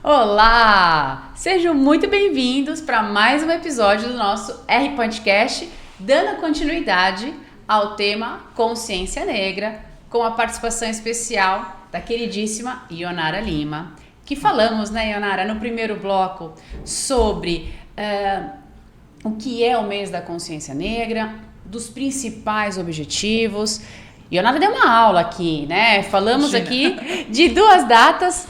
Olá! Sejam muito bem-vindos para mais um episódio do nosso R Podcast, dando continuidade ao tema Consciência Negra, com a participação especial da queridíssima Ionara Lima, que falamos, né, Ionara, no primeiro bloco sobre o que é o mês da consciência negra, dos principais objetivos. Ionara deu uma aula aqui, né? Falamos aqui de duas datas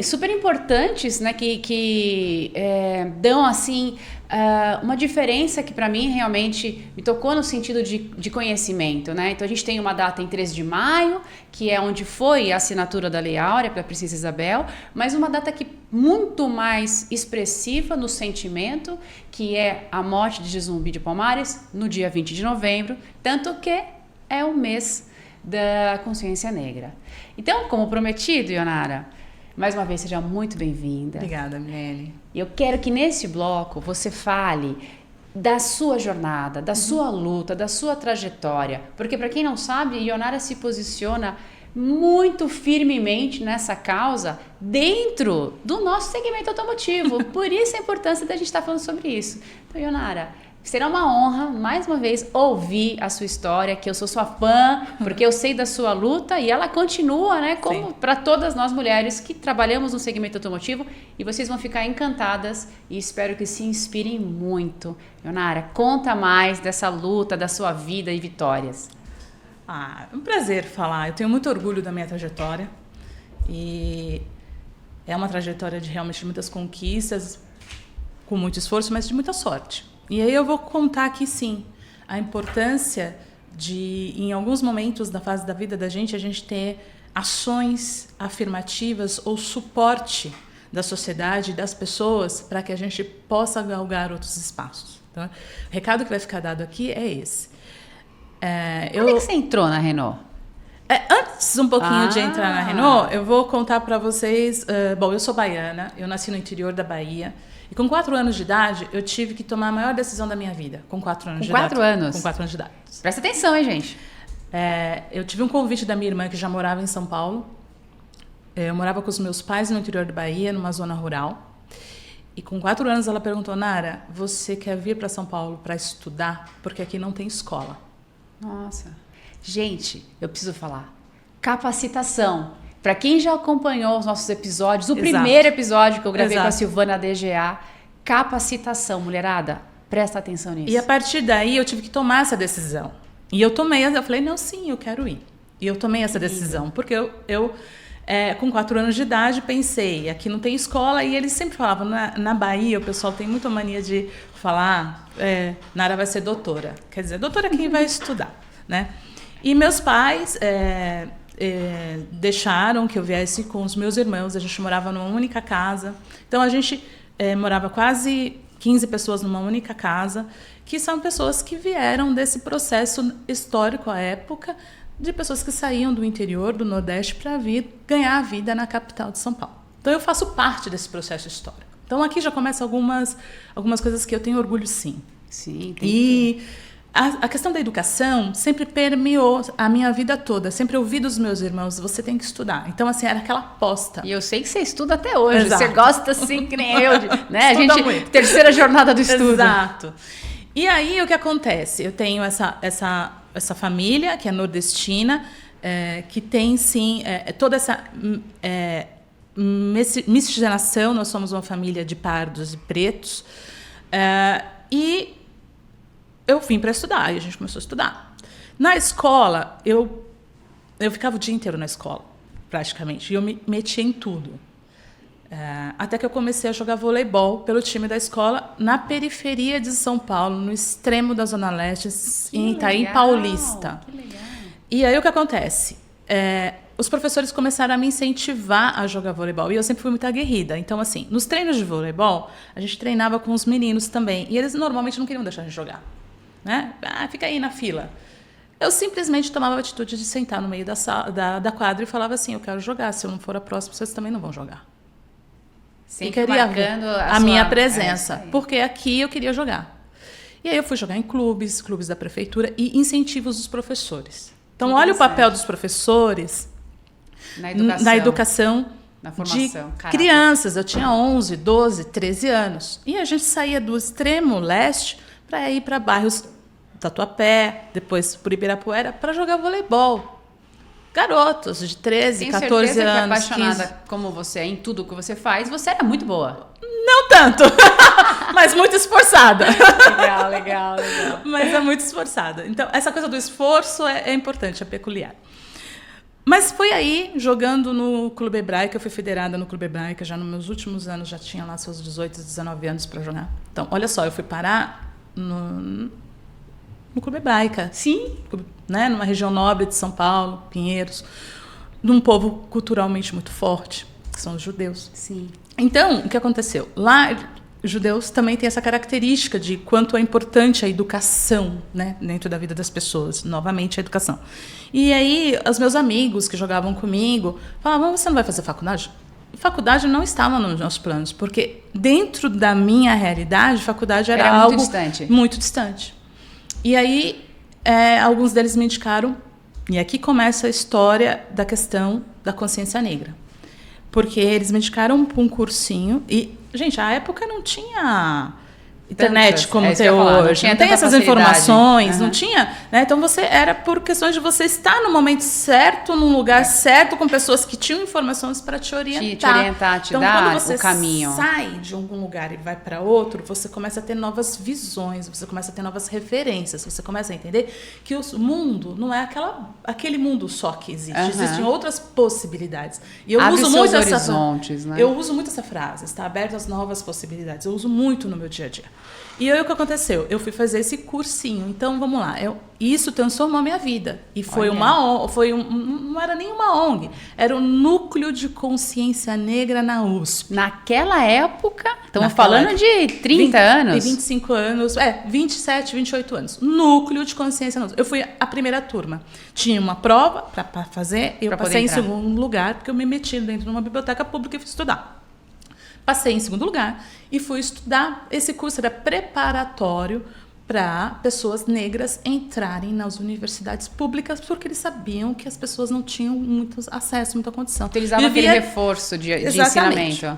super importantes, né? Que dão assim uma diferença que para mim realmente me tocou no sentido de conhecimento, né? Então a gente tem uma data em 13 de maio, que é onde foi a assinatura da Lei Áurea para a Princesa Isabel, mas uma data que muito mais expressiva no sentimento, que é a morte de Zumbi de Palmares, no dia 20 de novembro, tanto que é o mês da consciência negra. Então, como prometido, Ionara, mais uma vez, seja muito bem-vinda. Obrigada, Miele. Eu quero que nesse bloco você fale da sua jornada, da sua luta, da sua trajetória. Porque, para quem não sabe, Ionara se posiciona muito firmemente nessa causa dentro do nosso segmento automotivo. Por isso a importância da gente estar falando sobre isso. Então, Ionara, será uma honra, mais uma vez, ouvir a sua história, que eu sou sua fã, porque eu sei da sua luta e ela continua, né? Como para todas nós mulheres que trabalhamos no segmento automotivo, e vocês vão ficar encantadas e espero que se inspirem muito. Ionara, conta mais dessa luta, da sua vida e vitórias. É um prazer falar. Eu tenho muito orgulho da minha trajetória e é uma trajetória de realmente muitas conquistas, com muito esforço, mas de muita sorte. E aí eu vou contar aqui, sim, a importância de, em alguns momentos da fase da vida da gente, a gente ter ações afirmativas ou suporte da sociedade, das pessoas, para que a gente possa galgar outros espaços. Então, o recado que vai ficar dado aqui é esse. Como é que você entrou na Renault? Antes um pouquinho de entrar na Renault, eu vou contar para vocês... bom, eu sou baiana, eu nasci no interior da Bahia. E com 4 anos de idade, eu tive que tomar a maior decisão da minha vida. Com 4 anos de idade. 4 anos? Com 4 anos de idade. Presta atenção, hein, gente? Eu tive um convite da minha irmã, que já morava em São Paulo. Eu morava com os meus pais no interior da Bahia, numa zona rural. E com 4 anos ela perguntou, Nara, você quer vir para São Paulo para estudar? Porque aqui não tem escola. Nossa. Gente, eu preciso falar. Capacitação. Para quem já acompanhou os nossos episódios, o primeiro episódio que eu gravei com a Silvana DGA, capacitação, mulherada, presta atenção nisso. E a partir daí eu tive que tomar essa decisão. E eu falei, não, sim, eu quero ir. E eu tomei essa decisão, porque eu com 4 anos de idade, pensei, aqui não tem escola, e eles sempre falavam, na Bahia o pessoal tem muita mania de falar, Nara vai ser doutora. Quer dizer, doutora é quem vai estudar, né? E meus pais... deixaram que eu viesse com os meus irmãos. A gente morava numa única casa. Então, a gente morava quase 15 pessoas numa única casa, que são pessoas que vieram desse processo histórico à época, de pessoas que saíam do interior, do Nordeste, para vir ganhar a vida na capital de São Paulo. Então, eu faço parte desse processo histórico. Então, aqui já começam algumas coisas que eu tenho orgulho, sim. Sim, tem a questão da educação sempre permeou a minha vida toda. Sempre ouvi dos meus irmãos, você tem que estudar. Então, assim, era aquela aposta. E eu sei que você estuda até hoje. Exato. Você gosta, assim, que nem eu. Né? Estuda muito. Terceira jornada do estudo. Exato. E aí, o que acontece? Eu tenho essa família, que é nordestina, que tem, sim, toda essa miscigenação. Nós somos uma família de pardos e pretos. E eu vim para estudar, e a gente começou a estudar. Na escola, eu ficava o dia inteiro na escola, praticamente, e eu me metia em tudo. Até que eu comecei a jogar voleibol pelo time da escola, na periferia de São Paulo, no extremo da Zona Leste, em Itaim Paulista. Que legal. E aí o que acontece? Os professores começaram a me incentivar a jogar voleibol. E eu sempre fui muito aguerrida. Então, assim, nos treinos de voleibol, a gente treinava com os meninos também. E eles normalmente não queriam deixar a gente jogar. Né? Fica aí na fila. Eu simplesmente tomava a atitude de sentar no meio da quadra e falava assim, eu quero jogar. Se eu não for a próxima, vocês também não vão jogar. Sempre marcando a minha presença. Porque aqui eu queria jogar. E aí eu fui jogar em clubes da prefeitura e incentivos dos professores. Então, olha o papel dos professores na educação Na formação. de crianças. Eu tinha 11, 12, 13 anos. E a gente saía do extremo leste para ir para bairros Tatuapé, depois por Ibirapuera, para jogar voleibol. Garotos de 13, Tenho 14 certeza que anos, apaixonada 15. como você é em tudo que você faz, você era muito boa. Não tanto, mas muito esforçada. Legal, legal, legal. Mas é muito esforçada. Então, essa coisa do esforço é importante, é peculiar. Mas foi aí, jogando no Clube Hebraica, eu fui federada no Clube Hebraica, já nos meus últimos anos, já tinha lá seus 18, 19 anos para jogar. Então, olha só, eu fui parar no Clube Hebraica. Sim. Né, numa região nobre de São Paulo, Pinheiros, num povo culturalmente muito forte, que são os judeus. Sim. Então, o que aconteceu? Lá, os judeus também têm essa característica de quanto é importante a educação, né, dentro da vida das pessoas. Novamente, a educação. E aí, os meus amigos que jogavam comigo falavam, você não vai fazer faculdade? Faculdade não estava nos nossos planos, porque dentro da minha realidade, faculdade era algo muito distante. Muito distante. E aí, alguns deles me indicaram, e aqui começa a história da questão da consciência negra. Porque eles me indicaram para um cursinho, e, gente, a época não tinha internet como tem hoje, não tem essas informações, não tinha, né? Então era por questões de você estar no momento certo, num lugar certo, com pessoas que tinham informações para te orientar. Te então, dar quando você o caminho. sai de algum lugar e vai para outro, você começa a ter novas visões, você começa a ter novas referências, você começa a entender que o mundo não é aquele mundo só que existe, existem outras possibilidades. E eu uso muito horizontes, né? Eu uso muito essa frase, está aberto às novas possibilidades. Eu uso muito no meu dia a dia. E aí o que aconteceu? Eu fui fazer esse cursinho. Então, vamos lá. Isso transformou a minha vida. E foi não era nem uma ONG. Era o Núcleo de Consciência Negra na USP. Naquela época, estamos falando de 30 anos? De 25 anos. 27, 28 anos. Núcleo de Consciência na USP. Eu fui a primeira turma. Tinha uma prova para fazer. Eu passei em segundo lugar, porque eu me meti dentro de uma biblioteca pública e fui estudar. Passei em segundo lugar e fui estudar. Esse curso era preparatório para pessoas negras entrarem nas universidades públicas, porque eles sabiam que as pessoas não tinham muito acesso, muita condição. Utilizavam aquele reforço de ensinamento.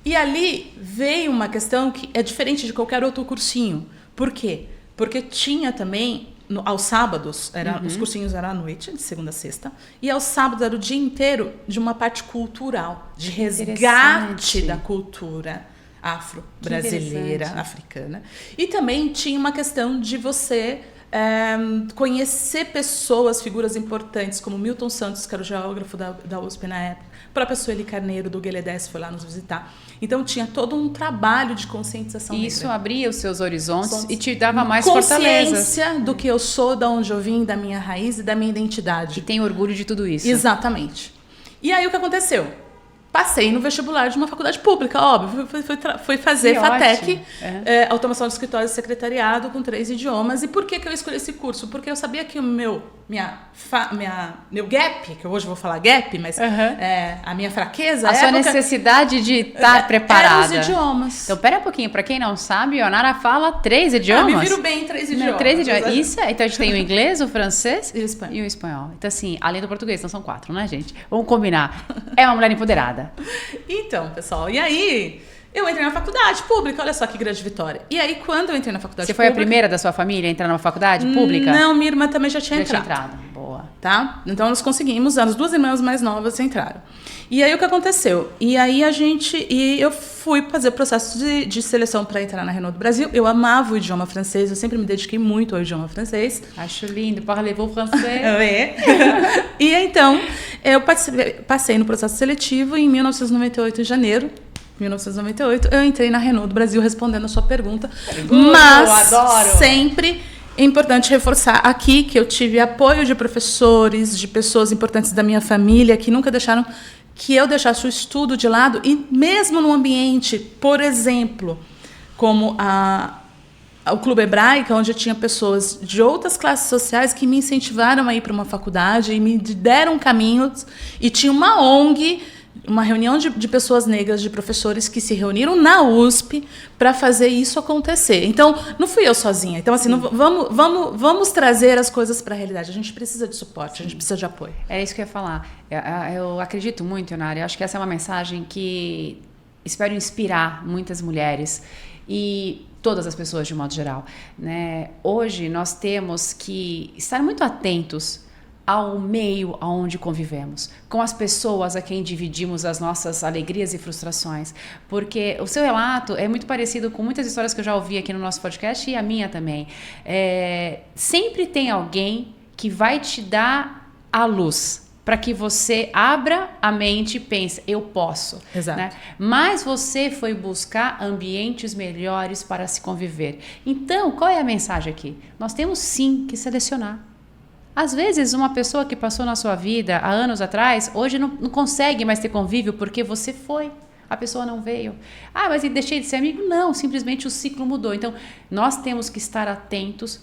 E ali veio uma questão que é diferente de qualquer outro cursinho. Por quê? Porque tinha também... aos sábados, os cursinhos eram à noite, de segunda a sexta, e aos sábados era o dia inteiro de uma parte cultural, de resgate da cultura afro-brasileira, africana. E também tinha uma questão de você conhecer pessoas, figuras importantes, como Milton Santos, que era o geógrafo da USP na época, a própria Sueli Carneiro, do Gueledés, foi lá nos visitar. Então, tinha todo um trabalho de conscientização negra. Isso abria os seus horizontes e te dava mais fortaleza. Consciência do que eu sou, de onde eu vim, da minha raiz e da minha identidade. E tem orgulho de tudo isso. Exatamente. E aí, o que aconteceu? Passei no vestibular de uma faculdade pública, óbvio. Fui fazer FATEC, Automação de Escritório e Secretariado, com 3 idiomas. E por que eu escolhi esse curso? Porque eu sabia que o meu gap, que hoje eu vou falar gap, mas a minha fraqueza... A sua necessidade de estar preparada. Eram os idiomas. Então, pera um pouquinho. Para quem não sabe, a Nara fala 3 idiomas. Me viro bem em 3 idiomas. 3 idiomas. Isso então, a gente tem o inglês, o francês e o espanhol. Então, assim, além do português, então são 4, né, gente? Vamos combinar. É uma mulher empoderada. Então, pessoal, e aí eu entrei na faculdade pública, olha só que grande vitória. E aí, quando eu entrei na faculdade pública... Você foi a primeira da sua família a entrar numa faculdade pública? Não, minha irmã também já tinha entrado. Boa. Tá? Então, nós conseguimos, as 2 irmãs mais novas entraram. E aí, o que aconteceu? E aí, eu fui fazer o processo de seleção para entrar na Renault do Brasil. Eu amava o idioma francês, eu sempre me dediquei muito ao idioma francês. Acho lindo, parlez-vous francês. E então, eu passei no processo seletivo em 1998, em janeiro. 1998, eu entrei na Renault do Brasil respondendo a sua pergunta. Mas sempre é importante reforçar aqui que eu tive apoio de professores, de pessoas importantes da minha família que nunca deixaram que eu deixasse o estudo de lado, e mesmo num ambiente, por exemplo, como o Clube Hebraica, onde eu tinha pessoas de outras classes sociais que me incentivaram a ir para uma faculdade e me deram caminhos, e tinha uma ONG uma reunião de pessoas negras, de professores que se reuniram na USP para fazer isso acontecer. Então, não fui eu sozinha. Então, assim, vamos trazer as coisas para a realidade. A gente precisa de suporte, a gente precisa de apoio. É isso que eu ia falar. Eu acredito muito, Ionara. Eu acho que essa é uma mensagem que espero inspirar muitas mulheres e todas as pessoas de modo geral, né? Hoje nós temos que estar muito atentos ao meio aonde convivemos, com as pessoas a quem dividimos as nossas alegrias e frustrações, porque o seu relato é muito parecido com muitas histórias que eu já ouvi aqui no nosso podcast e a minha também. Sempre tem alguém que vai te dar a luz para que você abra a mente e pense, eu posso. Exato. Né? Mas você foi buscar ambientes melhores para se conviver. Então, qual é a mensagem aqui? Nós temos sim que selecionar. Às vezes, uma pessoa que passou na sua vida há anos atrás, hoje não consegue mais ter convívio porque você foi. A pessoa não veio. Ah, mas eu deixei de ser amigo? Não, simplesmente o ciclo mudou. Então, nós temos que estar atentos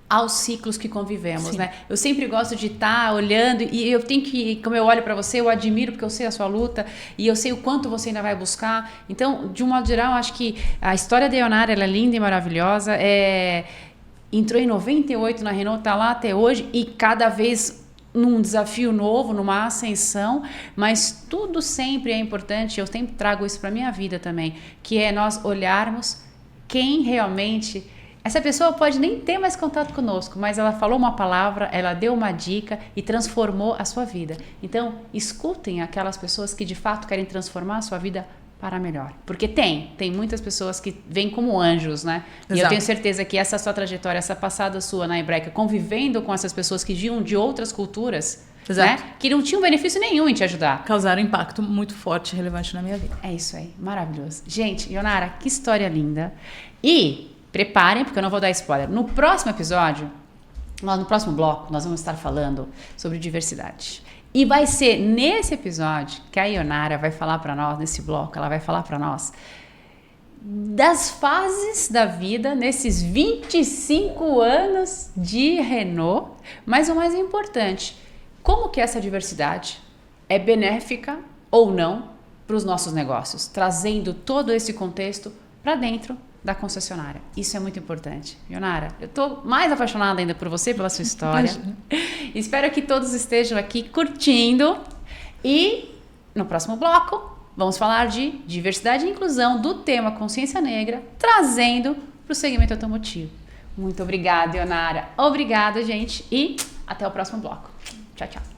aos ciclos que convivemos, né? Eu sempre gosto de estar olhando e eu tenho que, como eu olho para você, eu admiro porque eu sei a sua luta e eu sei o quanto você ainda vai buscar. Então, de um modo geral, acho que a história da Ionara, ela é linda e maravilhosa. Entrou em 98 na Renault, está lá até hoje e cada vez num desafio novo, numa ascensão, mas tudo sempre é importante, eu sempre trago isso para a minha vida também, que é nós olharmos quem realmente... Essa pessoa pode nem ter mais contato conosco, mas ela falou uma palavra, ela deu uma dica e transformou a sua vida. Então, escutem aquelas pessoas que de fato querem transformar a sua vida para melhor. Porque tem muitas pessoas que vêm como anjos, né? Exato. E eu tenho certeza que essa sua trajetória, essa passada sua na Hebraica, convivendo com essas pessoas que vinham de outras culturas, né? Que não tinham benefício nenhum em te ajudar. Causaram um impacto muito forte e relevante na minha vida. É isso aí, maravilhoso. Gente, Ionara, que história linda. E preparem, porque eu não vou dar spoiler. No próximo episódio, no próximo bloco, nós vamos estar falando sobre diversidade. E vai ser nesse episódio que a Ionara vai falar para nós, nesse bloco, ela vai falar para nós das fases da vida nesses 25 anos de Renault, mas o mais importante, como que essa diversidade é benéfica ou não para os nossos negócios, trazendo todo esse contexto para dentro da concessionária. Isso é muito importante. Ionara, eu estou mais apaixonada ainda por você, pela sua história. Espero que todos estejam aqui curtindo. E no próximo bloco, vamos falar de diversidade e inclusão do tema consciência negra, trazendo para o segmento automotivo. Muito obrigada, Ionara. Obrigada, gente. E até o próximo bloco. Tchau, tchau.